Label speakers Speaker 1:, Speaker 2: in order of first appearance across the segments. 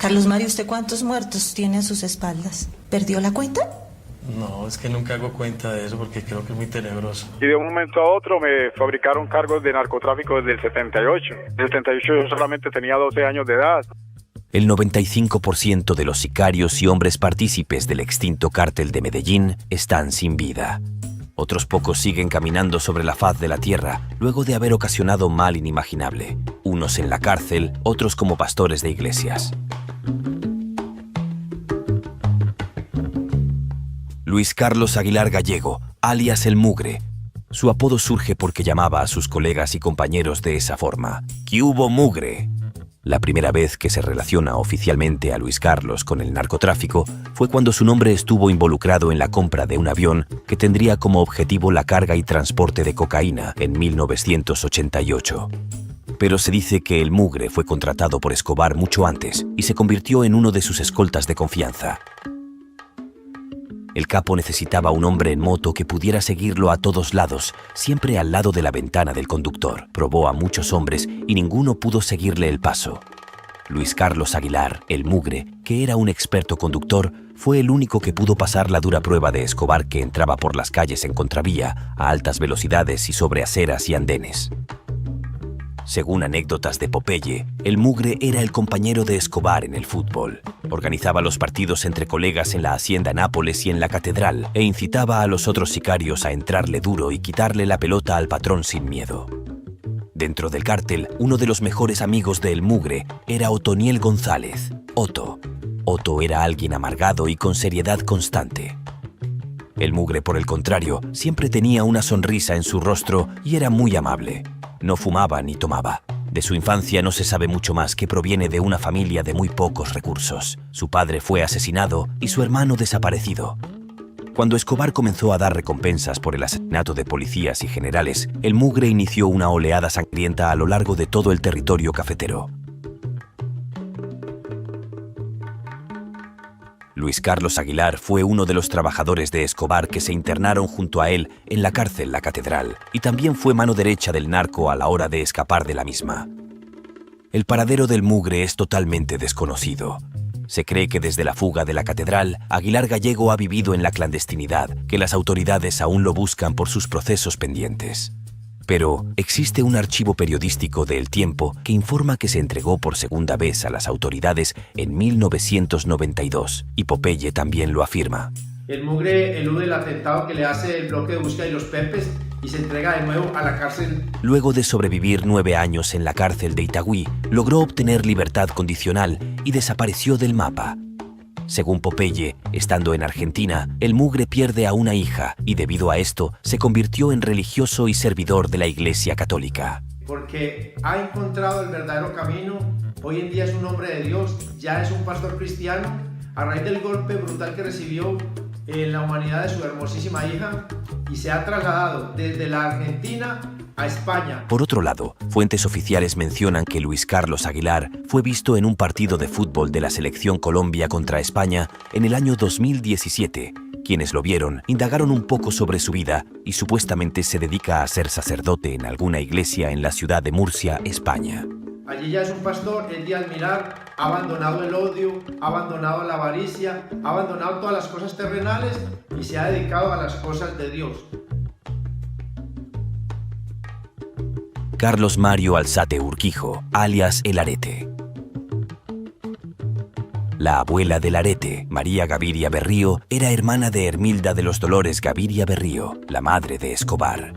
Speaker 1: Carlos Mario, ¿usted cuántos muertos tiene a sus espaldas? ¿Perdió la cuenta?
Speaker 2: No, es que nunca hago cuenta de eso porque creo que es muy tenebroso.
Speaker 3: Y de un momento a otro me fabricaron cargos de narcotráfico desde el 78. En el 78 yo solamente tenía 12 años de edad.
Speaker 4: El 95% de los sicarios y hombres partícipes del extinto cártel de Medellín están sin vida. Otros pocos siguen caminando sobre la faz de la tierra luego de haber ocasionado mal inimaginable. Unos en la cárcel, otros como pastores de iglesias. Luis Carlos Aguilar Gallego, alias El Mugre. Su apodo surge porque llamaba a sus colegas y compañeros de esa forma. ¿Qué hubo, mugre? La primera vez que se relaciona oficialmente a Luis Carlos con el narcotráfico fue cuando su nombre estuvo involucrado en la compra de un avión que tendría como objetivo la carga y transporte de cocaína en 1988. Pero se dice que El Mugre fue contratado por Escobar mucho antes y se convirtió en uno de sus escoltas de confianza. El capo necesitaba un hombre en moto que pudiera seguirlo a todos lados, siempre al lado de la ventana del conductor. Probó a muchos hombres y ninguno pudo seguirle el paso. Luis Carlos Aguilar, El Mugre, que era un experto conductor, fue el único que pudo pasar la dura prueba de Escobar, que entraba por las calles en contravía, a altas velocidades y sobre aceras y andenes. Según anécdotas de Popeye, El Mugre era el compañero de Escobar en el fútbol. Organizaba los partidos entre colegas en la Hacienda Nápoles y en la Catedral e incitaba a los otros sicarios a entrarle duro y quitarle la pelota al patrón sin miedo. Dentro del cártel, uno de los mejores amigos de El Mugre era Otoniel González, Otto. Otto era alguien amargado y con seriedad constante. El Mugre, por el contrario, siempre tenía una sonrisa en su rostro y era muy amable. No fumaba ni tomaba. De su infancia no se sabe mucho más, que proviene de una familia de muy pocos recursos. Su padre fue asesinado y su hermano desaparecido. Cuando Escobar comenzó a dar recompensas por el asesinato de policías y generales, El Mugre inició una oleada sangrienta a lo largo de todo el territorio cafetero. Luis Carlos Aguilar fue uno de los trabajadores de Escobar que se internaron junto a él en la cárcel La Catedral, y también fue mano derecha del narco a la hora de escapar de la misma. El paradero del Mugre es totalmente desconocido. Se cree que desde la fuga de La Catedral, Aguilar Gallego ha vivido en la clandestinidad, que las autoridades aún lo buscan por sus procesos pendientes. Pero existe un archivo periodístico de El Tiempo que informa que se entregó por segunda vez a las autoridades en 1992, y Popeye también lo afirma.
Speaker 5: El Mugre elude el atentado que le hace el bloque de búsqueda y los Pepes y se entrega de nuevo a la cárcel.
Speaker 4: Luego de sobrevivir 9 años en la cárcel de Itagüí, logró obtener libertad condicional y desapareció del mapa. Según Popeye, estando en Argentina, El Mugre pierde a una hija y debido a esto se convirtió en religioso y servidor de la Iglesia Católica.
Speaker 5: Porque ha encontrado el verdadero camino, hoy en día es un hombre de Dios, ya es un pastor cristiano, a raíz del golpe brutal que recibió en la humanidad de su hermosísima hija, y se ha trasladado desde la Argentina a España.
Speaker 4: Por otro lado, fuentes oficiales mencionan que Luis Carlos Aguilar fue visto en un partido de fútbol de la selección Colombia contra España en el año 2017. Quienes lo vieron indagaron un poco sobre su vida y supuestamente se dedica a ser sacerdote en alguna iglesia en la ciudad de Murcia, España.
Speaker 5: Allí ya es un pastor, él al mirar ha abandonado el odio, ha abandonado la avaricia, ha abandonado todas las cosas terrenales y se ha dedicado a las cosas de Dios.
Speaker 4: Carlos Mario Alzate Urquijo, alias El Arete. La abuela del Arete, María Gaviria Berrío, era hermana de Hermilda de los Dolores Gaviria Berrío, la madre de Escobar.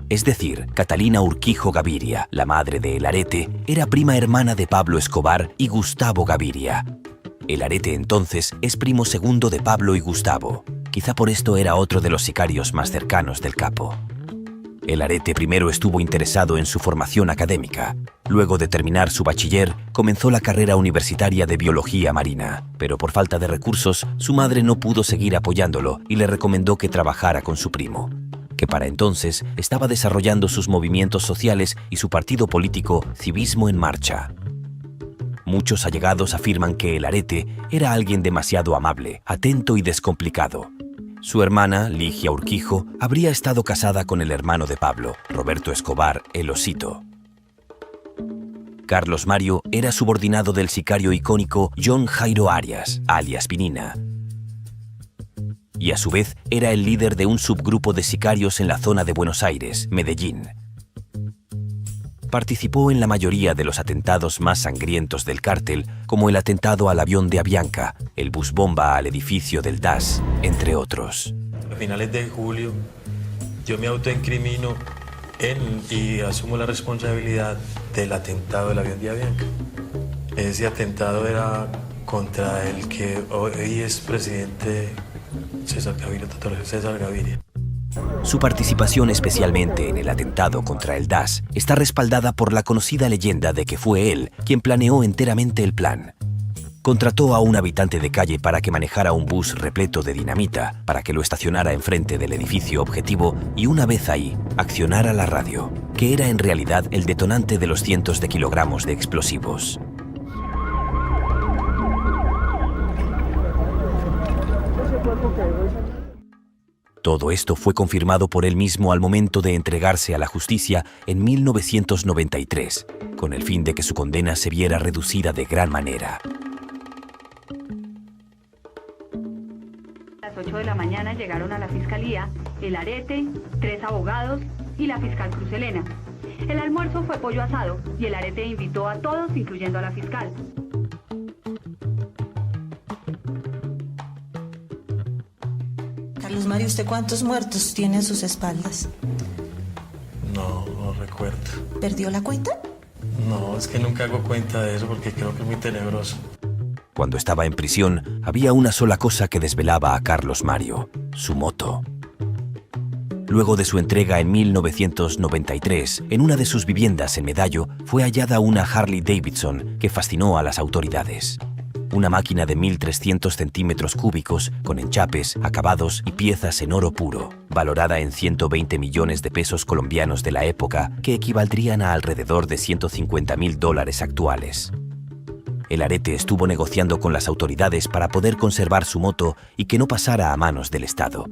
Speaker 4: Es decir, Catalina Urquijo Gaviria, la madre de El Arete, era prima hermana de Pablo Escobar y Gustavo Gaviria. El Arete entonces es primo segundo de Pablo y Gustavo. Quizá por esto era otro de los sicarios más cercanos del capo. El Arete primero estuvo interesado en su formación académica. Luego de terminar su bachiller, comenzó la carrera universitaria de biología marina. Pero por falta de recursos, su madre no pudo seguir apoyándolo y le recomendó que trabajara con su primo, que para entonces estaba desarrollando sus movimientos sociales y su partido político Civismo en Marcha. Muchos allegados afirman que El Arete era alguien demasiado amable, atento y descomplicado. Su hermana, Ligia Urquijo, habría estado casada con el hermano de Pablo, Roberto Escobar, el Osito. Carlos Mario era subordinado del sicario icónico John Jairo Arias, alias Pinina. Y a su vez era el líder de un subgrupo de sicarios en la zona de Buenos Aires, Medellín. Participó en la mayoría de los atentados más sangrientos del cártel, como el atentado al avión de Avianca, el bus bomba al edificio del DAS, entre otros.
Speaker 2: A finales de julio, yo me autoincrimino y asumo la responsabilidad del atentado del avión de Avianca. Ese atentado era contra el que hoy es presidente César Gaviria.
Speaker 4: Su participación especialmente en el atentado contra el DAS está respaldada por la conocida leyenda de que fue él quien planeó enteramente el plan. Contrató a un habitante de calle para que manejara un bus repleto de dinamita, para que lo estacionara enfrente del edificio objetivo y una vez ahí, accionara la radio, que era en realidad el detonante de los cientos de kilogramos de explosivos. Todo esto fue confirmado por él mismo al momento de entregarse a la justicia en 1993, con el fin de que su condena se viera reducida de gran manera.
Speaker 6: A las 8 de la mañana llegaron a la fiscalía el Arete, 3 abogados y la fiscal Cruz Helena. El almuerzo fue pollo asado y el Arete invitó a todos, incluyendo a la fiscal.
Speaker 1: Carlos Mario, ¿usted cuántos muertos tiene a sus espaldas?
Speaker 2: No recuerdo.
Speaker 1: ¿Perdió la cuenta?
Speaker 2: No, es que nunca hago cuenta de eso porque creo que es muy tenebroso.
Speaker 4: Cuando estaba en prisión, había una sola cosa que desvelaba a Carlos Mario: su moto. Luego de su entrega en 1993, en una de sus viviendas en Medallo, fue hallada una Harley Davidson que fascinó a las autoridades. Una máquina de 1.300 centímetros cúbicos, con enchapes, acabados y piezas en oro puro, valorada en 120 millones de pesos colombianos de la época, que equivaldrían a alrededor de $150.000 actuales. El Arete estuvo negociando con las autoridades para poder conservar su moto y que no pasara a manos del Estado.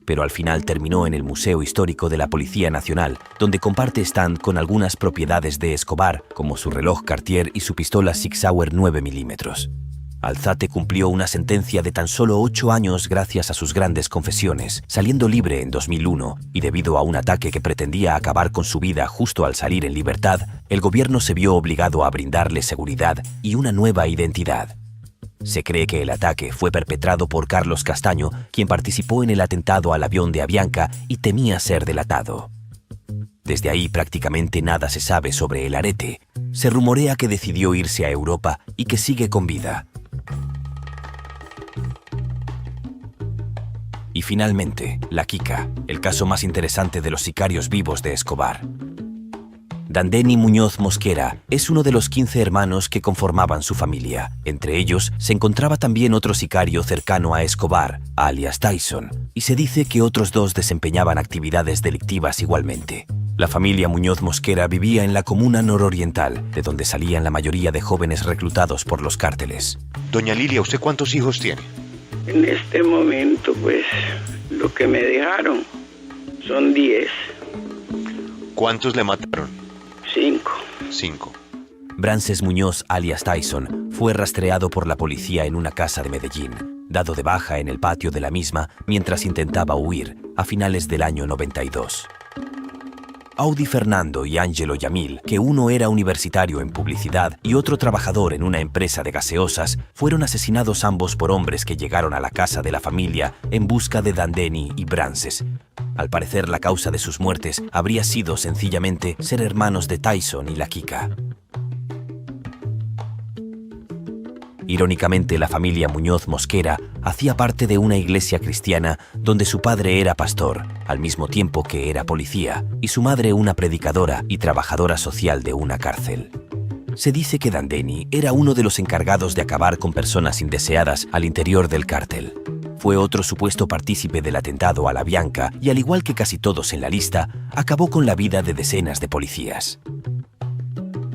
Speaker 4: Pero al final terminó en el Museo Histórico de la Policía Nacional, donde comparte stand con algunas propiedades de Escobar, como su reloj Cartier y su pistola Sig Sauer 9 milímetros. Alzate cumplió una sentencia de tan solo 8 años gracias a sus grandes confesiones, saliendo libre en 2001, y debido a un ataque que pretendía acabar con su vida justo al salir en libertad, el gobierno se vio obligado a brindarle seguridad y una nueva identidad. Se cree que el ataque fue perpetrado por Carlos Castaño, quien participó en el atentado al avión de Avianca y temía ser delatado. Desde ahí prácticamente nada se sabe sobre el Arete. Se rumorea que decidió irse a Europa y que sigue con vida. Y finalmente, la Kika, el caso más interesante de los sicarios vivos de Escobar. Dandeny Muñoz Mosquera es uno de los 15 hermanos que conformaban su familia. Entre ellos se encontraba también otro sicario cercano a Escobar, alias Tyson, y se dice que otros 2 desempeñaban actividades delictivas igualmente. La familia Muñoz Mosquera vivía en la comuna nororiental, de donde salían la mayoría de jóvenes reclutados por los cárteles.
Speaker 7: Doña Lilia, ¿usted cuántos hijos tiene?
Speaker 8: En este momento, pues, lo que me dejaron son 10.
Speaker 7: ¿Cuántos le mataron?
Speaker 8: 5.
Speaker 4: Brances Muñoz, alias Tyson, fue rastreado por la policía en una casa de Medellín, dado de baja en el patio de la misma mientras intentaba huir a finales del año 92. Audi Fernando y Ángelo Yamil, que uno era universitario en publicidad y otro trabajador en una empresa de gaseosas, fueron asesinados ambos por hombres que llegaron a la casa de la familia en busca de Dandeny y Brances. Al parecer, la causa de sus muertes habría sido sencillamente ser hermanos de Tyson y la Kika. Irónicamente, la familia Muñoz Mosquera hacía parte de una iglesia cristiana donde su padre era pastor, al mismo tiempo que era policía, y su madre una predicadora y trabajadora social de una cárcel. Se dice que Dandeny era uno de los encargados de acabar con personas indeseadas al interior del cártel. Fue otro supuesto partícipe del atentado a la Avianca y, al igual que casi todos en la lista, acabó con la vida de decenas de policías.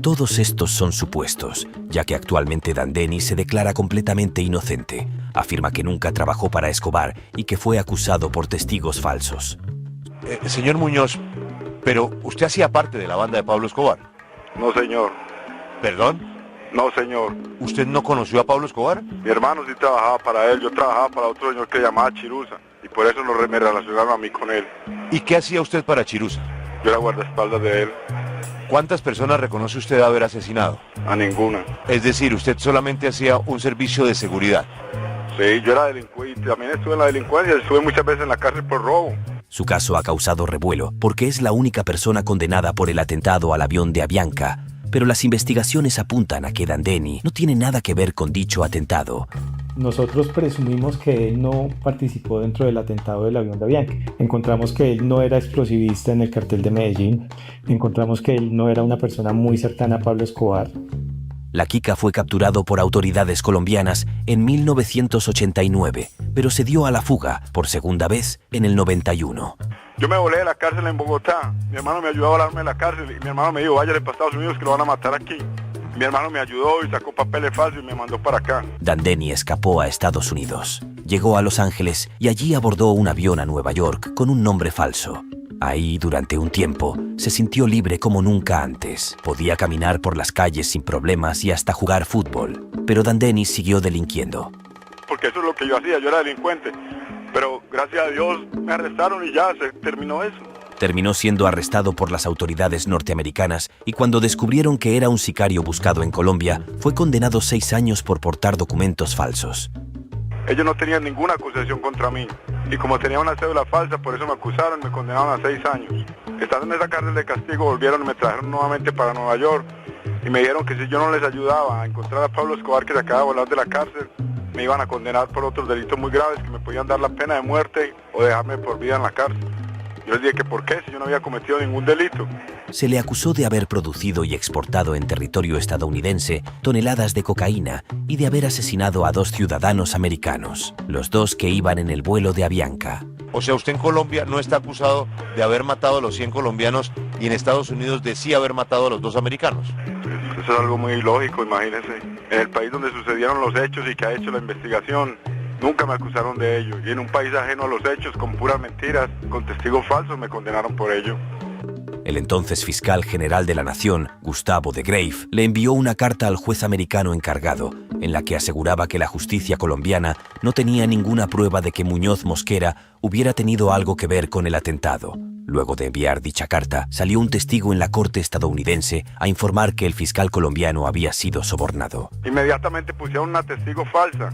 Speaker 4: Todos estos son supuestos, ya que actualmente Dandeny se declara completamente inocente. Afirma que nunca trabajó para Escobar y que fue acusado por testigos falsos.
Speaker 7: Señor Muñoz, pero usted hacía parte de la banda de Pablo Escobar.
Speaker 3: No, señor.
Speaker 7: ¿Perdón?
Speaker 3: No, señor.
Speaker 7: ¿Usted no conoció a Pablo Escobar?
Speaker 3: Mi hermano sí trabajaba para él, yo trabajaba para otro señor que se llamaba Chiruza, y por eso me relacionaron a mí con él.
Speaker 7: ¿Y qué hacía usted para Chiruza?
Speaker 3: Yo era guardaespaldas de él.
Speaker 7: ¿Cuántas personas reconoce usted haber asesinado?
Speaker 3: A ninguna.
Speaker 7: Es decir, usted solamente hacía un servicio de seguridad.
Speaker 3: Sí, yo era delincuente, también estuve en la delincuencia, estuve muchas veces en la cárcel por robo.
Speaker 4: Su caso ha causado revuelo porque es la única persona condenada por el atentado al avión de Avianca, pero las investigaciones apuntan a que Dandeni no tiene nada que ver con dicho atentado.
Speaker 9: Nosotros presumimos que él no participó dentro del atentado del avión de Avianca. Encontramos que él no era explosivista en el cartel de Medellín. Encontramos que él no era una persona muy cercana a Pablo Escobar.
Speaker 4: La Kika fue capturado por autoridades colombianas en 1989, pero se dio a la fuga por segunda vez en el 91.
Speaker 3: Yo me volé de la cárcel en Bogotá, mi hermano me ayudó a volarme de la cárcel y mi hermano me dijo, váyale para Estados Unidos que lo van a matar aquí. Mi hermano me ayudó y sacó papeles falsos y me mandó para acá.
Speaker 4: Dandeni escapó a Estados Unidos, llegó a Los Ángeles y allí abordó un avión a Nueva York con un nombre falso. Ahí, durante un tiempo, se sintió libre como nunca antes. Podía caminar por las calles sin problemas y hasta jugar fútbol. Pero Dandeni siguió delinquiendo.
Speaker 3: Porque eso es lo que yo hacía, yo era delincuente. Pero gracias a Dios me arrestaron y ya se terminó eso.
Speaker 4: Terminó siendo arrestado por las autoridades norteamericanas y cuando descubrieron que era un sicario buscado en Colombia, fue condenado 6 años por portar documentos falsos.
Speaker 3: Ellos no tenían ninguna acusación contra mí. Y como tenía una cédula falsa, por eso me acusaron y me condenaron a 6 años. Estando en esa cárcel de castigo, volvieron y me trajeron nuevamente para Nueva York. Y me dijeron que si yo no les ayudaba a encontrar a Pablo Escobar, que se acaba de volar de la cárcel, me iban a condenar por otros delitos muy graves, que me podían dar la pena de muerte o dejarme por vida en la cárcel. Yo les dije que por qué, si yo no había cometido ningún delito.
Speaker 4: Se le acusó de haber producido y exportado en territorio estadounidense toneladas de cocaína y de haber asesinado a 2 ciudadanos americanos, los 2 que iban en el vuelo de Avianca.
Speaker 7: O sea, usted en Colombia no está acusado de haber matado a los 100 colombianos y en Estados Unidos de sí haber matado a los 2 americanos.
Speaker 3: Eso es algo muy ilógico, imagínense. En el país donde sucedieron los hechos y que ha hecho la investigación, nunca me acusaron de ello. Y en un país ajeno a los hechos, con puras mentiras, con testigos falsos, me condenaron por ello.
Speaker 4: El entonces fiscal general de la Nación, Gustavo de Grave, le envió una carta al juez americano encargado, en la que aseguraba que la justicia colombiana no tenía ninguna prueba de que Muñoz Mosquera hubiera tenido algo que ver con el atentado. Luego de enviar dicha carta, salió un testigo en la corte estadounidense a informar que el fiscal colombiano había sido sobornado.
Speaker 3: Inmediatamente pusieron una testigo falsa.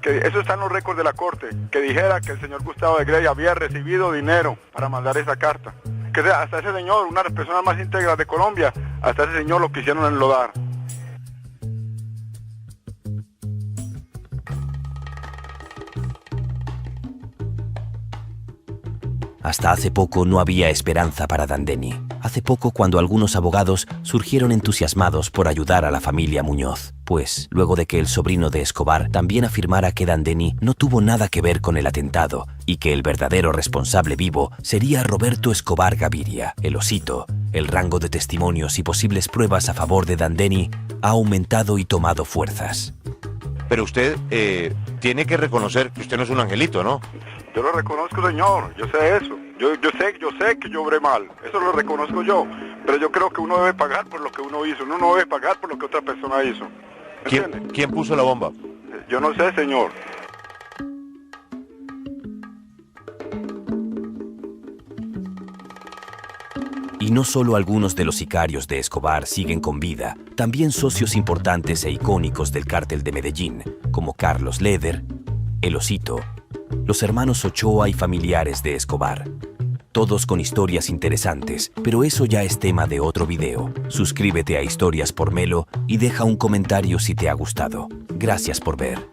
Speaker 3: Que eso está en los récords de la corte, que dijera que el señor Gustavo de Grey había recibido dinero para mandar esa carta. Que hasta ese señor, una de las personas más íntegras de Colombia, hasta ese señor lo quisieron enlodar.
Speaker 4: Hasta hace poco no había esperanza para Dandeni. Hace poco cuando algunos abogados surgieron entusiasmados por ayudar a la familia Muñoz. Pues, luego de que el sobrino de Escobar también afirmara que Dandeni no tuvo nada que ver con el atentado y que el verdadero responsable vivo sería Roberto Escobar Gaviria, el Osito, el rango de testimonios y posibles pruebas a favor de Dandeni ha aumentado y tomado fuerzas.
Speaker 7: Pero usted tiene que reconocer que usted no es un angelito, ¿no?
Speaker 3: Yo lo reconozco, señor, yo sé eso. Yo sé que yo obré mal, eso lo reconozco yo. Pero yo creo que uno debe pagar por lo que uno hizo, uno no debe pagar por lo que otra persona hizo.
Speaker 7: ¿Quién puso la bomba?
Speaker 3: Yo no sé, señor.
Speaker 4: Y no solo algunos de los sicarios de Escobar siguen con vida, también socios importantes e icónicos del cártel de Medellín, como Carlos Leder, El Osito, los hermanos Ochoa y familiares de Escobar. Todos con historias interesantes, pero eso ya es tema de otro video. Suscríbete a Historias por Melo y deja un comentario si te ha gustado. Gracias por ver.